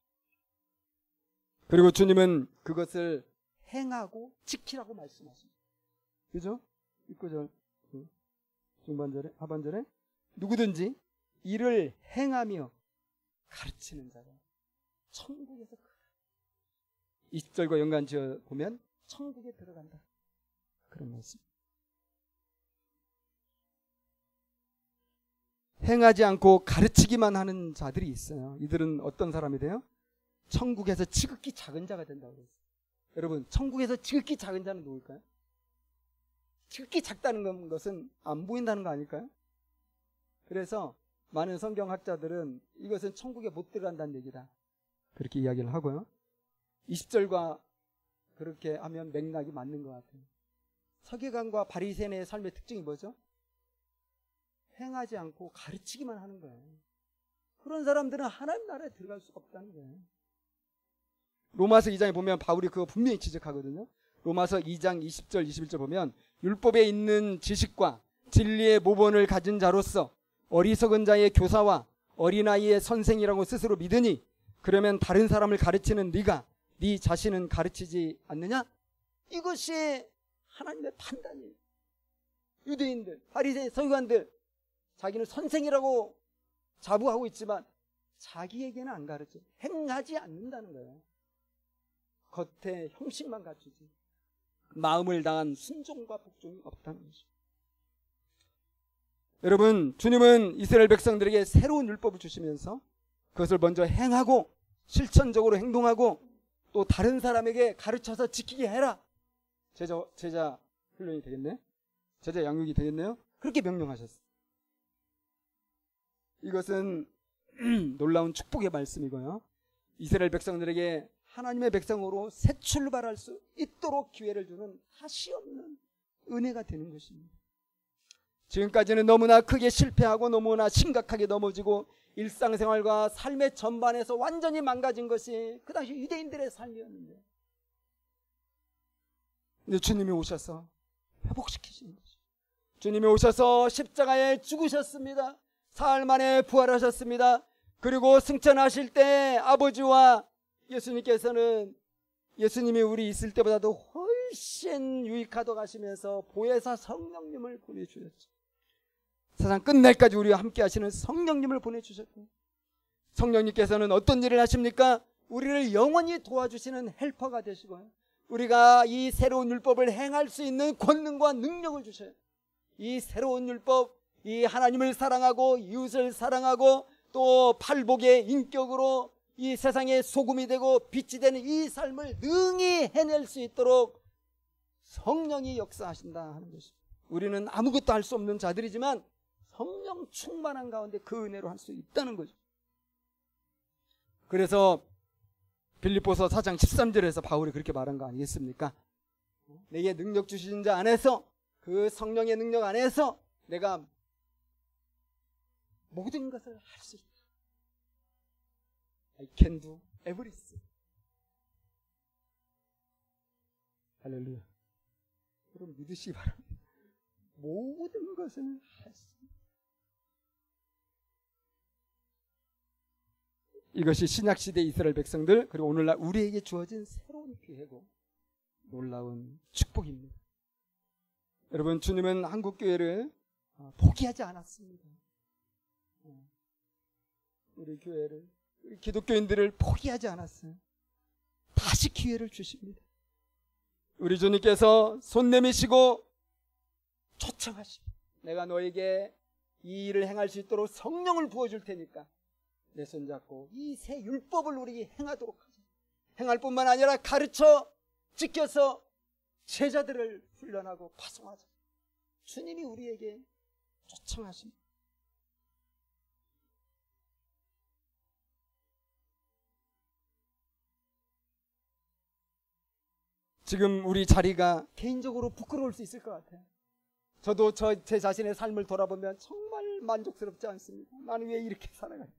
그리고 주님은 그것을 행하고 지키라고 말씀하십니다. 그죠? 19절 중반절에, 하반절에 누구든지 이를 행하며 가르치는 자가 천국에서 20절과 연관 지어 보면 천국에 들어간다. 그런 말씀. 행하지 않고 가르치기만 하는 자들이 있어요. 이들은 어떤 사람이 돼요? 천국에서 지극히 작은 자가 된다고 그랬어요. 여러분, 천국에서 지극히 작은 자는 누굴까요? 지극히 작다는 것은 안 보인다는 거 아닐까요? 그래서 많은 성경학자들은 이것은 천국에 못 들어간다는 얘기다, 그렇게 이야기를 하고요. 20절과 그렇게 하면 맥락이 맞는 것 같아요. 서기관과 바리새인의 삶의 특징이 뭐죠? 행하지 않고 가르치기만 하는 거예요. 그런 사람들은 하나님 나라에 들어갈 수가 없다는 거예요. 로마서 2장에 보면 바울이 그거 분명히 지적하거든요. 로마서 2장 20절 21절 보면 율법에 있는 지식과 진리의 모본을 가진 자로서 어리석은 자의 교사와 어린아이의 선생이라고 스스로 믿으니 그러면 다른 사람을 가르치는 네가 네 자신은 가르치지 않느냐? 이것이 하나님의 판단이에요. 유대인들, 바리새인, 서기관들 자기는 선생이라고 자부하고 있지만 자기에게는 안 가르쳐. 행하지 않는다는 거예요. 겉에 형식만 갖추지 마음을 다한 순종과 복종이 없다는 것이죠. 여러분, 주님은 이스라엘 백성들에게 새로운 율법을 주시면서 그것을 먼저 행하고 실천적으로 행동하고 또 다른 사람에게 가르쳐서 지키게 해라. 제자 훈련이 되겠네. 제자 양육이 되겠네요. 그렇게 명령하셨어요. 이것은 놀라운 축복의 말씀이고요. 이스라엘 백성들에게 하나님의 백성으로 새 출발할 수 있도록 기회를 주는 다시 없는 은혜가 되는 것입니다. 지금까지는 너무나 크게 실패하고 너무나 심각하게 넘어지고 일상생활과 삶의 전반에서 완전히 망가진 것이 그 당시 유대인들의 삶이었는데, 근데 주님이 오셔서 회복시키시는 거죠. 주님이 오셔서 십자가에 죽으셨습니다. 사흘 만에 부활하셨습니다. 그리고 승천하실 때 아버지와 예수님께서는 예수님이 우리 있을 때보다도 훨씬 유익하도록 하시면서 보혜사 성령님을 보내주셨죠. 세상 끝날까지 우리와 함께 하시는 성령님을 보내주셨고, 성령님께서는 어떤 일을 하십니까? 우리를 영원히 도와주시는 헬퍼가 되시고요, 우리가 이 새로운 율법을 행할 수 있는 권능과 능력을 주셔요. 이 새로운 율법, 이 하나님을 사랑하고 이웃을 사랑하고 또 팔복의 인격으로 이 세상의 소금이 되고 빛이 되는 이 삶을 능히 해낼 수 있도록 성령이 역사하신다 하는 것입니다. 우리는 아무것도 할 수 없는 자들이지만 성령 충만한 가운데 그 은혜로 할 수 있다는 거죠. 그래서 빌립보서 4장 13절에서 바울이 그렇게 말한 거 아니겠습니까? 내게 능력 주신 자 안에서, 그 성령의 능력 안에서 내가 모든 것을 할 수 있다. I can do everything. 할렐루야. 여러분 믿으시기 바랍니다. 모든 것을 할 수 있다. 이것이 신약시대 이스라엘 백성들, 그리고 오늘날 우리에게 주어진 새로운 기회고 놀라운 축복입니다. 여러분, 주님은 한국교회를 포기하지 않았습니다. 우리 교회를, 우리 기독교인들을 포기하지 않았어요. 다시 기회를 주십니다. 우리 주님께서 손 내미시고 초청하시고, 내가 너에게 이 일을 행할 수 있도록 성령을 부어줄 테니까 내 손잡고 이 새 율법을 우리 행하도록 하자. 행할 뿐만 아니라 가르쳐 지켜서 제자들을 훈련하고 파송하자. 주님이 우리에게 초청하십니다. 지금 우리 자리가 개인적으로 부끄러울 수 있을 것 같아요. 저도 제 자신의 삶을 돌아보면 정말 만족스럽지 않습니다. 나는 왜 이렇게 살아가요?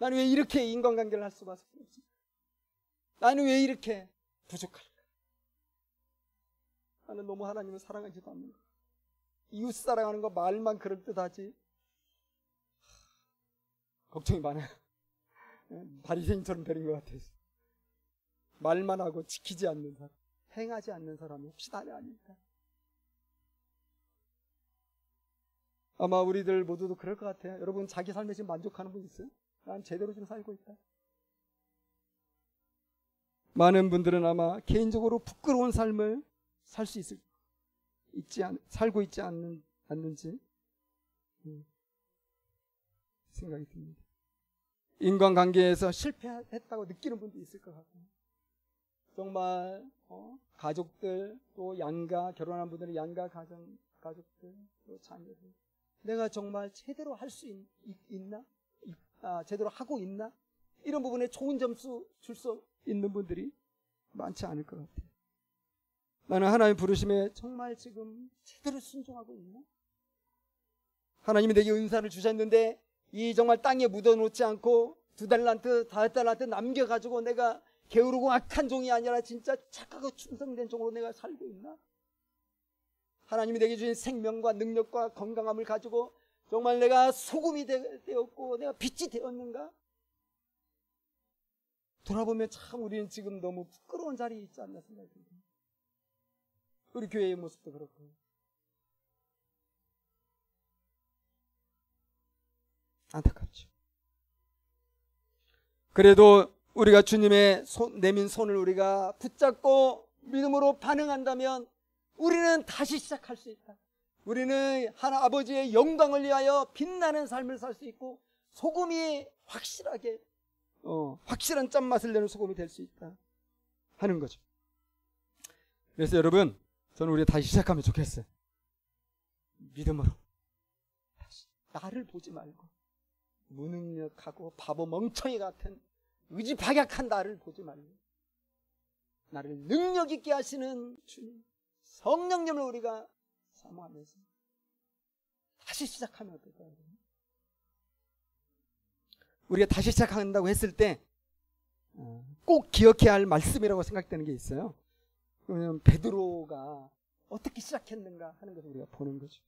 나는 왜 이렇게 인간관계를 할 수밖에 없을까? 나는 왜 이렇게 부족할까? 나는 너무 하나님을 사랑하지도 않는 거. 이웃 사랑하는 거 말만 그럴듯하지 걱정이 많아요. 바리새인처럼 되는 것 같아서. 말만 하고 지키지 않는 사람, 행하지 않는 사람이 혹시 나는 아닐까? 아마 우리들 모두도 그럴 것 같아요. 여러분, 자기 삶에 지금 만족하는 분 있어요? 난 제대로 좀 살고 있다. 많은 분들은 아마 개인적으로 부끄러운 삶을 살 수 살고 있지 않는지 생각이 듭니다. 인간관계에서 실패했다고 느끼는 분도 있을 것 같고, 정말 가족들, 또 결혼한 분들은 양가 가족들, 또 자녀들, 내가 정말 제대로 할 수 있나? 제대로 하고 있나? 이런 부분에 좋은 점수 줄 수 있는 분들이 많지 않을 것 같아요. 나는 하나님 부르심에 정말 지금 제대로 순종하고 있나? 하나님이 내게 은사를 주셨는데 이 정말 땅에 묻어놓지 않고 2달란트, 5달란트 남겨가지고 내가 게으르고 악한 종이 아니라 진짜 착하고 충성된 종으로 내가 살고 있나? 하나님이 내게 주신 생명과 능력과 건강함을 가지고 정말 내가 소금이 되었고 내가 빛이 되었는가? 돌아보면 참 우리는 지금 너무 부끄러운 자리에 있지 않나 생각이 듭니다. 우리 교회의 모습도 그렇고. 안타깝죠. 그래도 우리가 주님의 내민 손을 우리가 붙잡고 믿음으로 반응한다면 우리는 다시 시작할 수 있다. 우리는 하나 아버지의 영광을 위하여 빛나는 삶을 살 수 있고 소금이 확실하게 확실한 짠맛을 내는 소금이 될 수 있다 하는 거죠. 그래서 여러분, 저는 우리 다시 시작하면 좋겠어요. 믿음으로 다시 나를 보지 말고 무능력하고 바보 멍청이 같은 의지박약한 나를 보지 말고 나를 능력 있게 하시는 주님, 성령님을 우리가 사모하면서 다시 시작하면 어떨까요? 우리가 다시 시작한다고 했을 때 꼭 기억해야 할 말씀이라고 생각되는 게 있어요. 왜냐하면 베드로가 어떻게 시작했는가 하는 것을 우리가 보는 거죠.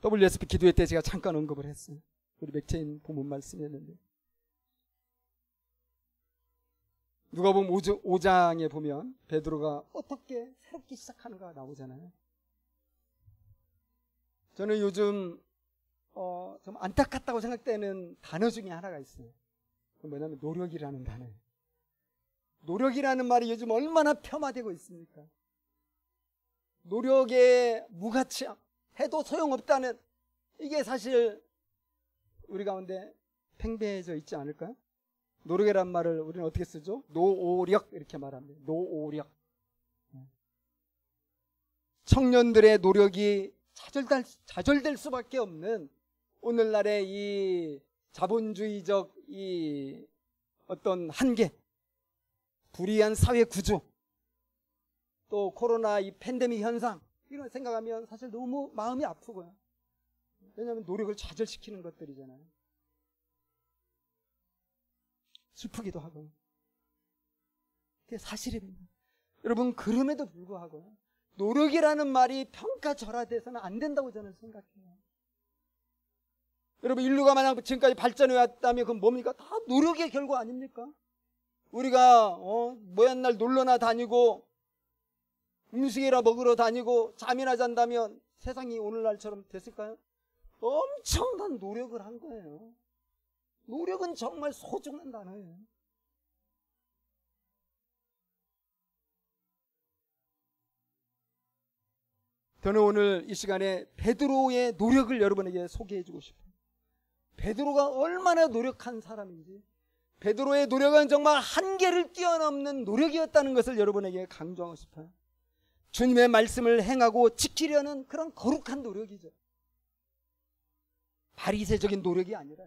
WSP 기도회 때 제가 잠깐 언급을 했어요. 우리 맥체인 본문 말씀이었는데, 누가복음 5장에 보면 베드로가 어떻게 새롭게 시작하는가 나오잖아요. 저는 요즘 좀 안타깝다고 생각되는 단어 중에 하나가 있어요. 그건 뭐냐면 노력이라는 단어예요. 노력이라는 말이 요즘 얼마나 폄하되고 있습니까? 노력에 무가치함, 해도 소용없다는, 이게 사실 우리 가운데 팽배해져 있지 않을까요? 노력이란 말을 우리는 어떻게 쓰죠? 노오력 이렇게 말합니다. 노오력. 청년들의 노력이 좌절될 수밖에 없는 오늘날의 이 자본주의적 이 어떤 한계, 불이한 사회 구조, 또 코로나 이 팬데믹 현상, 이런 생각하면 사실 너무 마음이 아프고요. 왜냐하면 노력을 좌절시키는 것들이잖아요. 슬프기도 하고. 그게 사실입니다. 여러분, 그럼에도 불구하고 노력이라는 말이 평가절하돼서는 안 된다고 저는 생각해요. 여러분, 인류가 만약 지금까지 발전해 왔다면 그건 뭡니까? 다 노력의 결과 아닙니까? 우리가 모얀 날 놀러나 다니고 음식이나 먹으러 다니고 잠이나 잔다면 세상이 오늘날처럼 됐을까요? 엄청난 노력을 한 거예요. 노력은 정말 소중한 단어예요. 저는 오늘 이 시간에 베드로의 노력을 여러분에게 소개해주고 싶어요. 베드로가 얼마나 노력한 사람인지, 베드로의 노력은 정말 한계를 뛰어넘는 노력이었다는 것을 여러분에게 강조하고 싶어요. 주님의 말씀을 행하고 지키려는 그런 거룩한 노력이죠. 바리새적인 노력이 아니라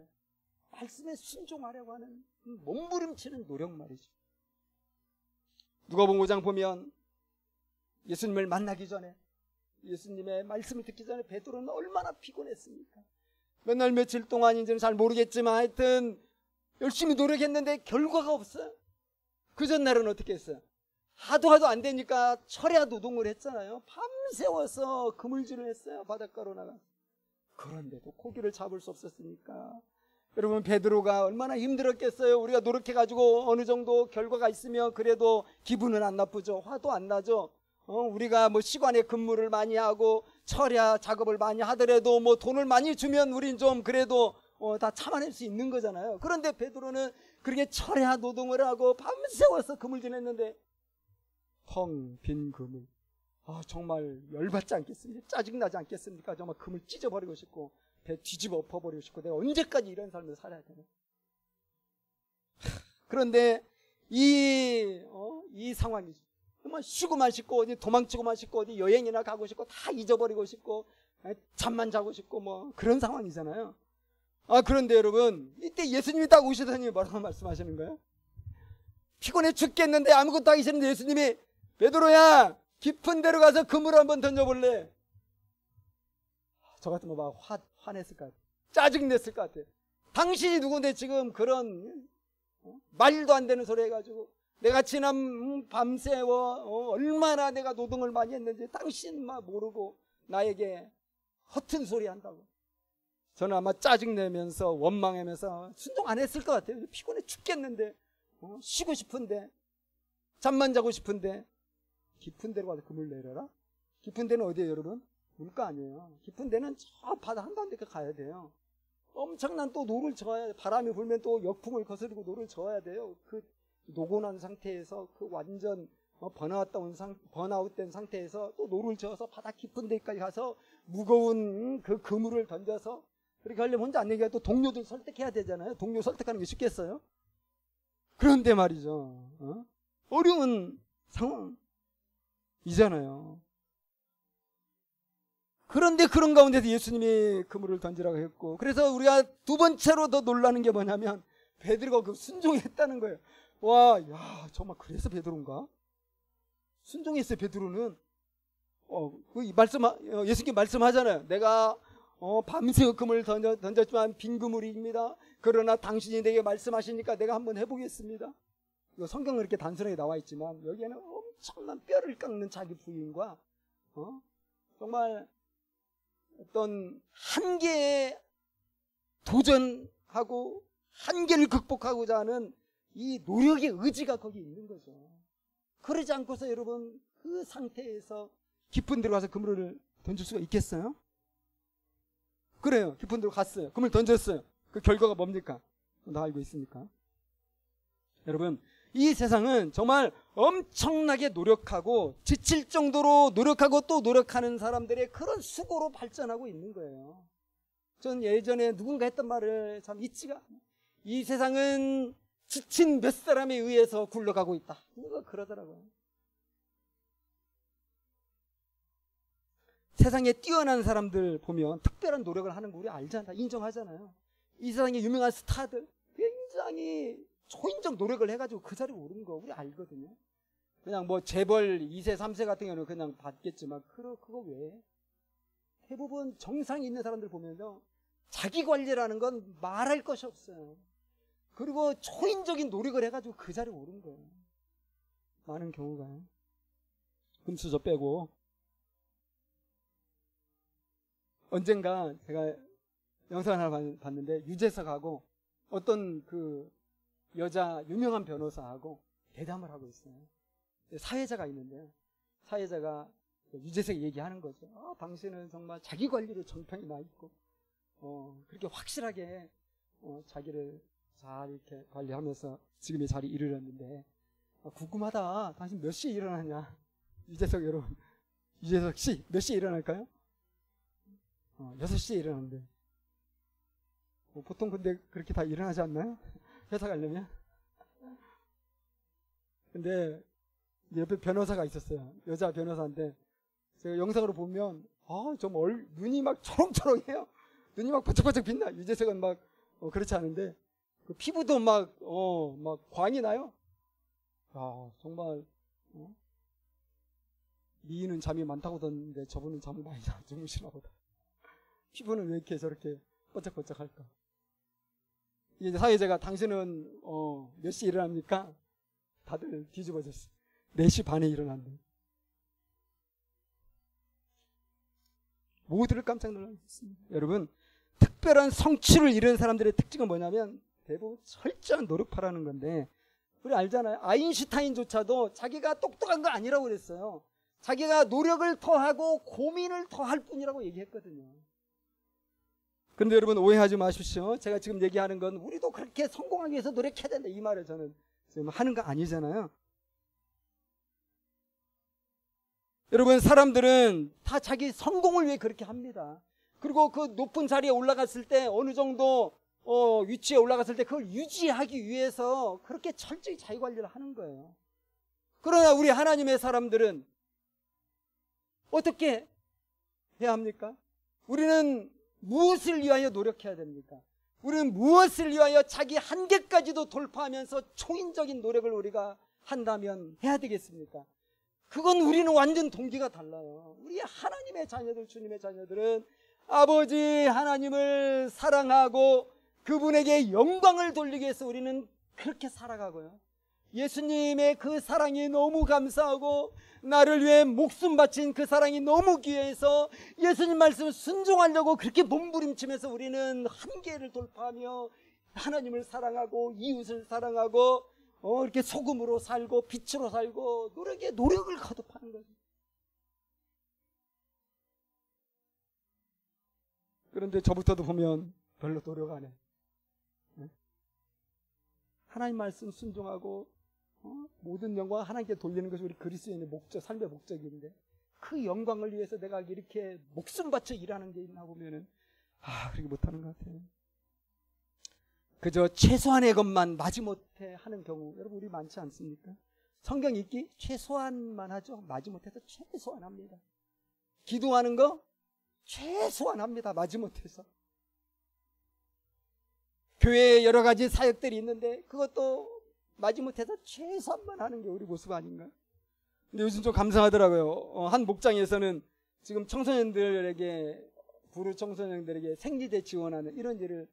말씀에 순종하려고 하는 몸부림치는 노력 말이죠. 누가복음 5장 보면 예수님을 만나기 전에, 예수님의 말씀을 듣기 전에 베드로는 얼마나 피곤했습니까? 몇 날 며칠 동안인지는 잘 모르겠지만 하여튼 열심히 노력했는데 결과가 없어요. 그 전날은 어떻게 했어요? 하도 안 되니까 철야 노동을 했잖아요. 밤새워서 그물질을 했어요. 바닷가로 나가. 그런데도 고기를 잡을 수 없었으니까. 여러분, 베드로가 얼마나 힘들었겠어요. 우리가 노력해가지고 어느 정도 결과가 있으면 그래도 기분은 안 나쁘죠. 화도 안 나죠. 우리가 뭐 시간에 근무를 많이 하고 철야 작업을 많이 하더라도 뭐 돈을 많이 주면 우린 좀 그래도 다 참아낼 수 있는 거잖아요. 그런데 베드로는 그렇게 철야 노동을 하고 밤새워서 그물질했는데 텅 빈 그물. 정말 열받지 않겠습니까? 짜증나지 않겠습니까? 정말 그물 찢어버리고 싶고 배 뒤집어 엎어버리고 싶고 내가 언제까지 이런 삶을 살아야 되나? 그런데 이 상황이죠. 정말 쉬고만 싶고 어디 도망치고만 싶고 어디 여행이나 가고 싶고 다 잊어버리고 싶고 잠만 자고 싶고 뭐 그런 상황이잖아요. 그런데 여러분 이때 예수님이 딱 오시더니 뭐라고 말씀하시는 거예요? 피곤해 죽겠는데 아무것도 하기 싫은데 예수님이 베드로야 깊은 데로 가서 그물 한번 던져볼래? 저 같으면 막 화냈을 것 같아요. 짜증냈을 것 같아요. 당신이 누군데 지금 그런 말도 안 되는 소리 해가지고 내가 지난 밤새워 얼마나 내가 노동을 많이 했는지 당신만 모르고 나에게 허튼 소리 한다고. 저는 아마 짜증내면서 원망하면서 순종 안 했을 것 같아요. 피곤해 죽겠는데 쉬고 싶은데 잠만 자고 싶은데 깊은 데로 가서 그물 내려라? 깊은 데는 어디예요 여러분? 물가 아니에요. 깊은 데는 저 바다 한가운데 가야 돼요. 엄청난 또 노를 저어야, 바람이 불면 또 역풍을 거스르고 노를 저어야 돼요. 그 노곤한 상태에서 그 완전 번아웃된 상태에서 또 노를 저어서 바다 깊은 데까지 가서 무거운 그 그물을 던져서 그렇게 하려면 혼자 안 내기가 또 동료들 설득해야 되잖아요. 동료 설득하는 게 쉽겠어요? 그런데 말이죠. 어려운 상황이잖아요. 그런데 그런 가운데서 예수님이 그물을 던지라고 했고, 그래서 우리가 두 번째로 더 놀라는 게 뭐냐면 베드로가 그 순종했다는 거예요. 야, 정말 그래서 베드로인가? 순종했어요. 베드로는 예수님 말씀하잖아요. 내가 밤새 그물 던졌지만 빈 그물입니다. 그러나 당신이 내게 말씀하시니까 내가 한번 해보겠습니다. 이거 성경은 이렇게 단순하게 나와 있지만 여기에는 엄청난 뼈를 깎는 자기 부인과 정말 어떤 한계에 도전하고 한계를 극복하고자 하는 이 노력의 의지가 거기 있는 거죠. 그러지 않고서 여러분 그 상태에서 깊은 데로 가서 그물을 던질 수가 있겠어요? 그래요. 깊은 데로 갔어요. 그물 던졌어요. 그 결과가 뭡니까? 다 알고 있으니까. 여러분, 이 세상은 정말 엄청나게 노력하고 지칠 정도로 노력하고 또 노력하는 사람들의 그런 수고로 발전하고 있는 거예요. 전 예전에 누군가 했던 말을 참 잊지가 않아요. 이 세상은 지친 몇 사람에 의해서 굴러가고 있다. 누가 그러더라고요. 세상에 뛰어난 사람들 보면 특별한 노력을 하는 거 우리 알잖아요. 인정하잖아요. 이 세상에 유명한 스타들 굉장히 초인적 노력을 해가지고 그 자리에 오른 거 우리 알거든요. 그냥 뭐 재벌 2세 3세 같은 경우는 그냥 받겠지만 그거 왜? 대부분 정상이 있는 사람들 보면요, 자기 관리라는 건 말할 것이 없어요. 그리고 초인적인 노력을 해가지고 그 자리에 오른 거예요. 많은 경우가. 금수저 빼고. 언젠가 제가 영상을 하나 봤는데 유재석하고 어떤 그 여자 유명한 변호사하고 대담을 하고 있어요. 사회자가 있는데 사회자가 유재석이 얘기하는 거죠. 당신은 정말 자기 관리로 정평이 나 있고 그렇게 확실하게 자기를 잘 이렇게 관리하면서 지금 이 자리에 이르렀는데 궁금하다. 당신 몇 시에 일어나냐? 유재석 여러분, 유재석 씨 몇 시에 일어날까요? 6시에 일어나는데 보통 근데 그렇게 다 일어나지 않나요? 회사 가려면? 근데 옆에 변호사가 있었어요. 여자 변호사인데 제가 영상으로 보면 정말 눈이 막 초롱초롱해요. 눈이 막 번쩍번쩍 빛나. 유재석은 막 그렇지 않은데 그 피부도 막 광이 나요. 정말 미인은 잠이 많다고 하던데 저분은 잠을 많이 안 주무시나 보다. 피부는 왜 이렇게 저렇게 번쩍번쩍할까? 이제 사회자가 당신은 몇 시에 일어납니까? 다들 뒤집어졌어요. 4시 반에 일어난대. 모두를 깜짝 놀랐습니다. 여러분, 특별한 성취를 이룬 사람들의 특징은 뭐냐면 대부분 철저한 노력파라는 건데, 우리 알잖아요. 아인슈타인조차도 자기가 똑똑한 거 아니라고 그랬어요. 자기가 노력을 더하고 고민을 더할 뿐이라고 얘기했거든요. 그런데 여러분 오해하지 마십시오. 제가 지금 얘기하는 건 우리도 그렇게 성공하기 위해서 노력해야 된다 이 말을 저는 지금 하는 거 아니잖아요. 여러분, 사람들은 다 자기 성공을 위해 그렇게 합니다. 그리고 그 높은 자리에 올라갔을 때, 어느 정도 위치에 올라갔을 때 그걸 유지하기 위해서 그렇게 철저히 자기관리를 하는 거예요. 그러나 우리 하나님의 사람들은 어떻게 해야 합니까? 우리는 무엇을 위하여 노력해야 됩니까? 우리는 무엇을 위하여 자기 한계까지도 돌파하면서 초인적인 노력을 우리가 한다면 해야 되겠습니까? 그건 우리는 완전 동기가 달라요. 우리 하나님의 자녀들, 주님의 자녀들은 아버지 하나님을 사랑하고 그분에게 영광을 돌리기 위해서 우리는 그렇게 살아가고요. 예수님의 그 사랑이 너무 감사하고 나를 위해 목숨 바친 그 사랑이 너무 귀해서 예수님 말씀을 순종하려고 그렇게 몸부림치면서 우리는 한계를 돌파하며 하나님을 사랑하고 이웃을 사랑하고 이렇게 소금으로 살고 빛으로 살고 노력을 거듭하는 거죠. 그런데 저부터도 보면 별로 노력 안 해. 하나님 말씀 순종하고 모든 영광 하나님께 돌리는 것이 우리 그리스도인의 목적, 삶의 목적인데 그 영광을 위해서 내가 이렇게 목숨 바쳐 일하는 게 있나 보면은 그렇게 못하는 것 같아요. 그저 최소한의 것만 마지못해 하는 경우 여러분 우리 많지 않습니까? 성경 읽기 최소한만 하죠. 마지못해서 최소한 합니다. 기도하는 거 최소한 합니다. 마지못해서. 교회에 여러 가지 사역들이 있는데 그것도 마지못해서 최소한만 하는 게 우리 모습 아닌가? 근데 요즘 좀 감사하더라고요. 한 목장에서는 지금 청소년들에게, 부르 청소년들에게 생리대 지원하는 이런 일을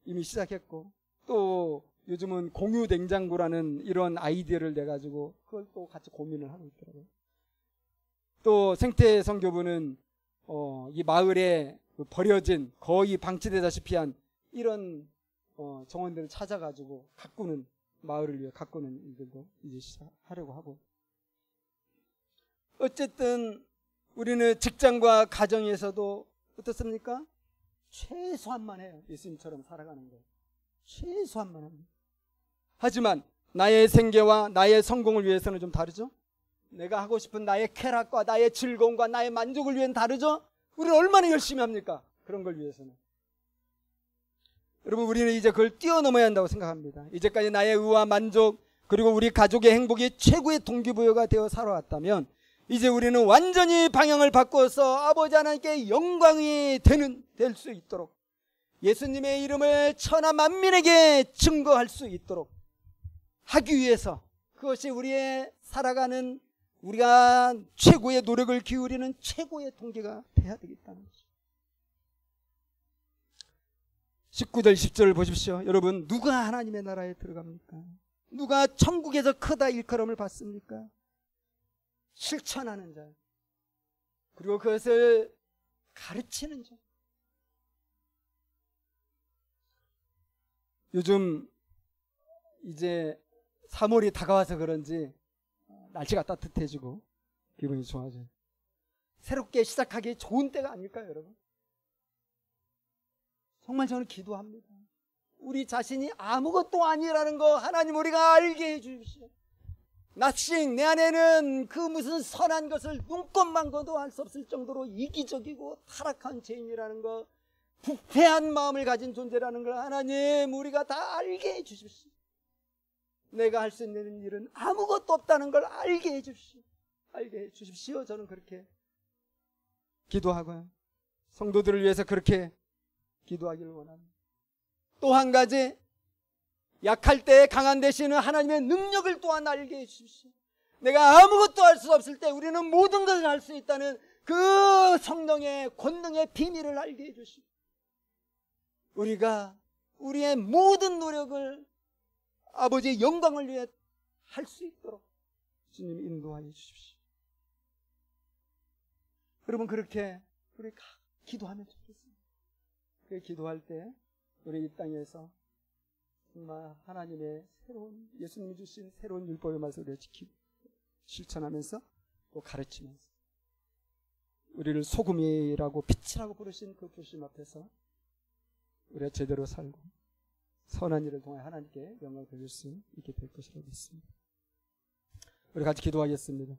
이미 시작했고, 또 요즘은 공유 냉장고라는 이런 아이디어를 내가지고 그걸 또 같이 고민을 하고 있더라고요. 또 생태 선교부는 이 마을에 버려진 거의 방치되다시피 한 이런 정원들을 찾아가지고 가꾸는, 마을을 위해 가꾸는 일들도 이제 시작하려고 하고, 어쨌든 우리는 직장과 가정에서도 어떻습니까? 최소한만 해요. 예수님처럼 살아가는 거예요. 최소한만 합니다. 하지만 나의 생계와 나의 성공을 위해서는 좀 다르죠? 내가 하고 싶은 나의 쾌락과 나의 즐거움과 나의 만족을 위해서는 다르죠? 우리는 얼마나 열심히 합니까? 그런 걸 위해서는. 여러분, 우리는 이제 그걸 뛰어넘어야 한다고 생각합니다. 이제까지 나의 의와 만족 그리고 우리 가족의 행복이 최고의 동기부여가 되어 살아왔다면 이제 우리는 완전히 방향을 바꿔서 아버지 하나님께 영광이 될 수 있도록, 예수님의 이름을 천하 만민에게 증거할 수 있도록 하기 위해서, 그것이 우리의 살아가는, 우리가 최고의 노력을 기울이는 최고의 동기가 돼야 되겠다는 거죠. 19절 10절을 보십시오. 여러분, 누가 하나님의 나라에 들어갑니까? 누가 천국에서 크다 일컬음을 받습니까? 실천하는 자, 그리고 그것을 가르치는 자. 요즘 이제 3월이 다가와서 그런지 날씨가 따뜻해지고 기분이 좋아져요. 새롭게 시작하기 좋은 때가 아닐까요, 여러분? 정말 저는 기도합니다. 우리 자신이 아무것도 아니라는 거 하나님 우리가 알게 해주십시오. 낯싱 내 안에는 그 무슨 선한 것을 눈꼽만 봐도 알 수 없을 정도로 이기적이고 타락한 죄인이라는 거, 부패한 마음을 가진 존재라는 걸 하나님 우리가 다 알게 해주십시오. 내가 할 수 있는 일은 아무것도 없다는 걸 알게 해주십시오. 알게 해주십시오. 저는 그렇게 기도하고요, 성도들을 위해서 그렇게 기도하기를 원합니다. 또 한 가지, 약할 때 강한 되시는 하나님의 능력을 또한 알게 해주십시오. 내가 아무것도 할 수 없을 때 우리는 모든 것을 할 수 있다는 그 성령의 권능의 비밀을 알게 해주십시오. 우리가 우리의 모든 노력을 아버지의 영광을 위해 할 수 있도록 주님 인도하여 주십시오. 여러분, 그렇게 우리 기도하면 좋겠습니다. 그 기도할 때 우리 이 땅에서 정말 하나님의 새로운, 예수님이 주신 새로운 율법의 말씀을 지키고 실천하면서 또 가르치면서 우리를 소금이라고 빛이라고 부르신 그 부르심 앞에서 우리가 제대로 살고 선한 일을 통해 하나님께 영광을 돌릴 수 있게 될 것이라고 믿습니다. 우리 같이 기도하겠습니다.